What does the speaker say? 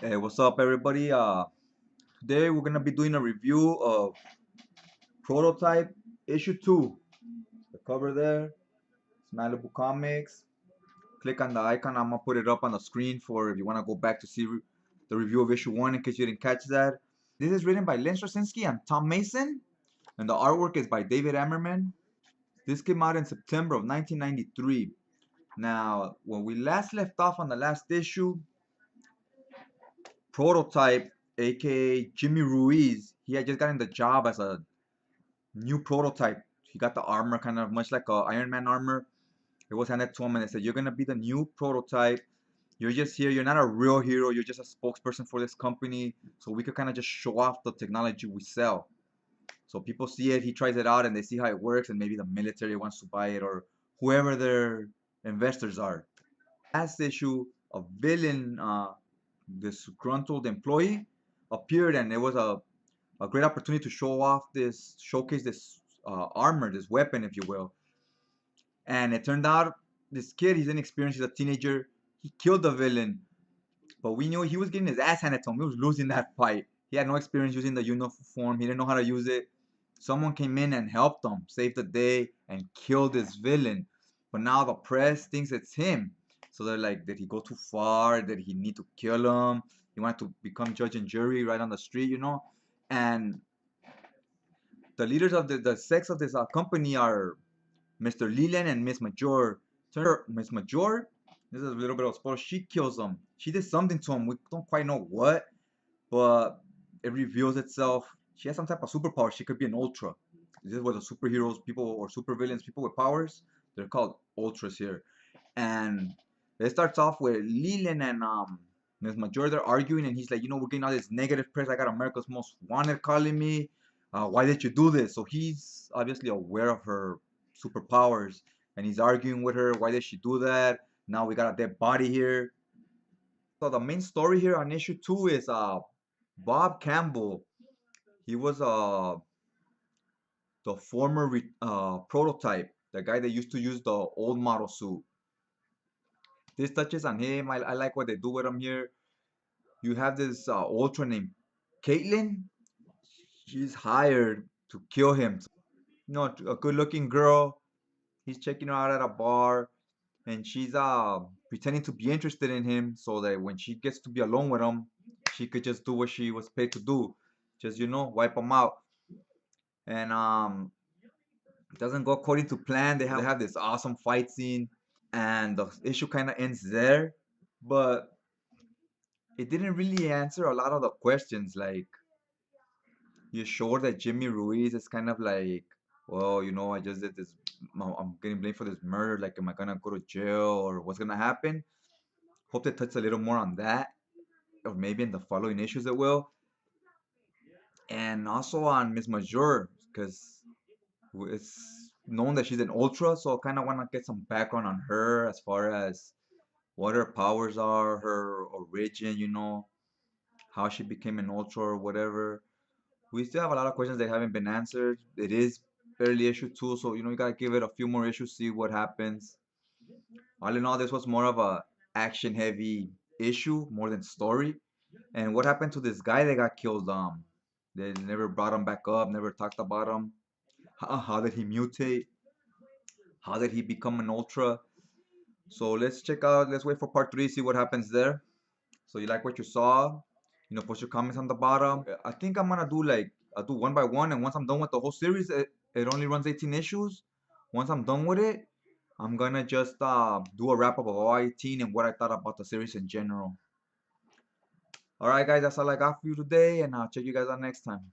Hey, what's up, everybody? Today we're gonna be doing a review of Prototype Issue 2. The cover there, it's Malibu Comics. Click on the icon. I'm gonna put it up on the screen for if you wanna go back to see the review of Issue 1 in case you didn't catch that. This is written by Strazenskie and Tom Mason, and the artwork is by David Ammerman. This came out in September of 1993. Now, when we last left off on the last issue, Prototype, aka Jimmy Ruiz, he had just gotten the job as a new prototype. He got the armor kind of much like a Iron Man armor. It was handed to him and they said, "You're gonna be the new prototype. You're just here. You're not a real hero. You're just a spokesperson for this company. So we could kind of just show off the technology we sell. So people see it. He tries it out and they see how it works, and maybe the military wants to buy it or whoever their investors are." Last issue, a villain, disgruntled employee, appeared, and it was a great opportunity to showcase this armor, this weapon, if you will. And it turned out this kid, he's inexperienced, he's a teenager. He killed the villain, but we knew he was getting his ass handed to him. He was losing that fight. He had no experience using the uniform. He didn't know how to use it. Someone came in and helped him, saved the day, and killed this villain. But now the press thinks it's him. So they're like, did he go too far? Did he need to kill him? He wanted to become judge and jury right on the street, you know? And the leaders of the sex of this company are Mr. Leland and Miss Major. Miss Major, this is a little bit of a spoiler. She kills him. She did something to him. We don't quite know what, but it reveals itself. She has some type of superpower. She could be an Ultra. This is what the superheroes, people or supervillains, people with powers, they're called Ultras here. And it starts off with Leland and Miss Major. They're arguing, and he's like, we're getting all this negative press. I got America's Most Wanted calling me. Why did you do this? So he's obviously aware of her superpowers, and he's arguing with her. Why did she do that? Now we got a dead body here. So the main story here on issue 2 is Bob Campbell. He was the former prototype, the guy that used to use the old model suit. This touches on him. I like what they do with him here. You have this ultra named Caitlin. She's hired to kill him. A good-looking girl. He's checking her out at a bar, and she's pretending to be interested in him, so that when she gets to be alone with him, she could just do what she was paid to do, just wipe him out. And it doesn't go according to plan. They have this awesome fight scene, and the issue kind of ends there, but it didn't really answer a lot of the questions. Like, you're sure that Jimmy Ruiz is kind of like, well, I just did this. I'm getting blamed for this murder. Like, am I gonna go to jail or what's gonna happen? Hope they touch a little more on that, or maybe in the following issues it will. And also on Miss Major, because it's known that she's an ultra, so I kind of want to get some background on her as far as what her powers are, her origin, how she became an ultra or whatever. We still have a lot of questions that haven't been answered. It is barely issue 2, so you gotta give it a few more issues, see what happens. All in all, this was more of a action heavy issue more than story. And what happened to this guy that got killed? They never brought him back up, never talked about him. How did he mutate? How did he become an ultra? So let's wait for part 3, see what happens there. So you like what you saw? Post your comments on the bottom. I think I'm gonna I'll do one by one, and once I'm done with the whole series, it only runs 18 issues. Once I'm done with it, I'm gonna just do a wrap up of all 18 and what I thought about the series in general. Alright guys, that's all I got for you today, and I'll check you guys out next time.